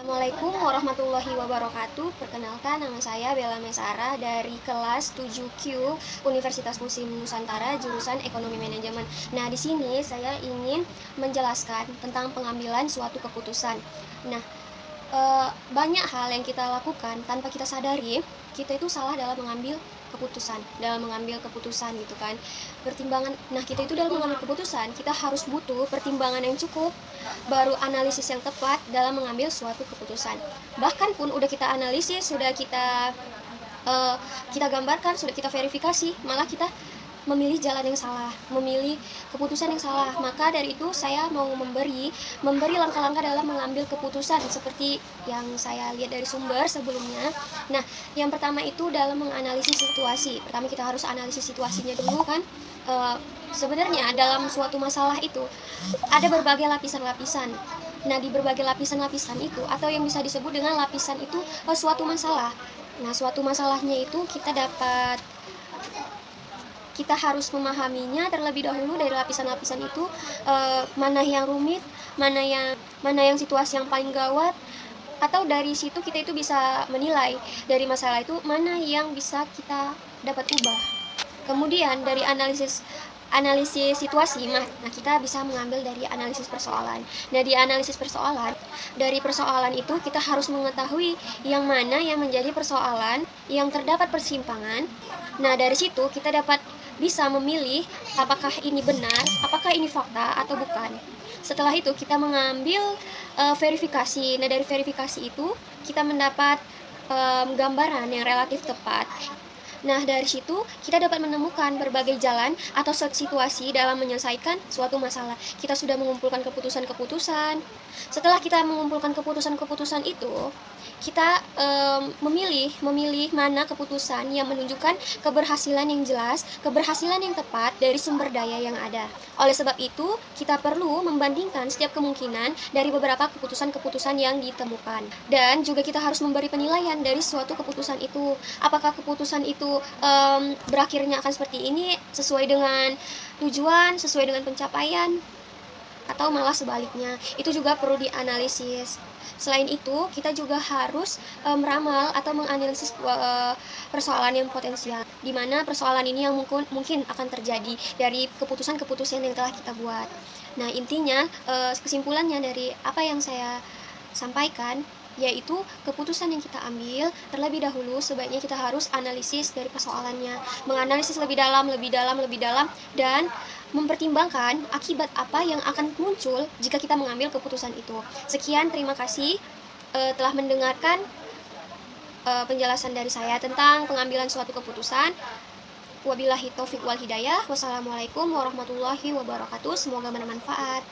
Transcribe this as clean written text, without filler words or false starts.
Assalamualaikum warahmatullahi wabarakatuh. Perkenalkan, nama saya Bella Mesara dari kelas 7Q Universitas Muslim Nusantara, jurusan Ekonomi Manajemen. Nah, di sini saya ingin menjelaskan tentang pengambilan suatu keputusan. Nah, banyak hal yang kita lakukan tanpa kita sadari, kita itu salah dalam mengambil keputusan gitu kan. Kita itu dalam mengambil keputusan, kita harus butuh pertimbangan yang cukup, baru analisis yang tepat dalam mengambil suatu keputusan. Bahkan pun udah kita analisis, sudah kita gambarkan, sudah kita verifikasi, malah kita memilih jalan yang salah, memilih keputusan yang salah. Maka dari itu saya mau memberi langkah-langkah dalam mengambil keputusan seperti yang saya lihat dari sumber sebelumnya. Nah, yang pertama itu dalam menganalisis situasi. Pertama kita harus analisis situasinya dulu kan. Sebenarnya dalam suatu masalah itu ada berbagai lapisan-lapisan. Nah, di berbagai lapisan-lapisan itu, atau yang bisa disebut dengan lapisan itu, suatu masalah. Nah, suatu masalahnya itu kita harus memahaminya terlebih dahulu dari lapisan-lapisan itu, mana yang rumit, mana yang situasi yang paling gawat, atau dari situ kita itu bisa menilai dari masalah itu mana yang bisa kita dapat ubah. Kemudian dari analisis situasi, nah kita bisa mengambil dari analisis persoalan. Nah, di analisis persoalan, dari persoalan itu kita harus mengetahui yang mana yang menjadi persoalan yang terdapat persimpangan. Nah, dari situ kita bisa memilih apakah ini benar, apakah ini fakta atau bukan. Setelah itu kita mengambil verifikasi. Nah, dari verifikasi itu kita mendapat gambaran yang relatif tepat. Nah, dari situ kita dapat menemukan berbagai jalan atau situasi dalam menyelesaikan suatu masalah. Kita sudah mengumpulkan keputusan-keputusan. Setelah kita mengumpulkan keputusan-keputusan itu, kita memilih mana keputusan yang menunjukkan keberhasilan yang jelas, keberhasilan yang tepat dari sumber daya yang ada. Oleh sebab itu, kita perlu membandingkan setiap kemungkinan dari beberapa keputusan-keputusan yang ditemukan. Dan juga kita harus memberi penilaian dari suatu keputusan itu. Apakah keputusan itu berakhirnya akan seperti ini, sesuai dengan tujuan, sesuai dengan pencapaian, atau malah sebaliknya. Itu juga perlu dianalisis. Selain itu, kita juga harus meramal atau menganalisis persoalan yang potensial, di mana persoalan ini yang mungkin akan terjadi dari keputusan-keputusan yang telah kita buat. Nah, intinya kesimpulannya dari apa yang saya sampaikan, yaitu keputusan yang kita ambil terlebih dahulu sebaiknya kita harus analisis dari persoalannya, menganalisis lebih dalam, dan mempertimbangkan akibat apa yang akan muncul jika kita mengambil keputusan itu. Sekian, terima kasih telah mendengarkan penjelasan dari saya tentang pengambilan suatu keputusan. Wabillahi taufik wal hidayah. Wassalamualaikum warahmatullahi wabarakatuh. Semoga bermanfaat.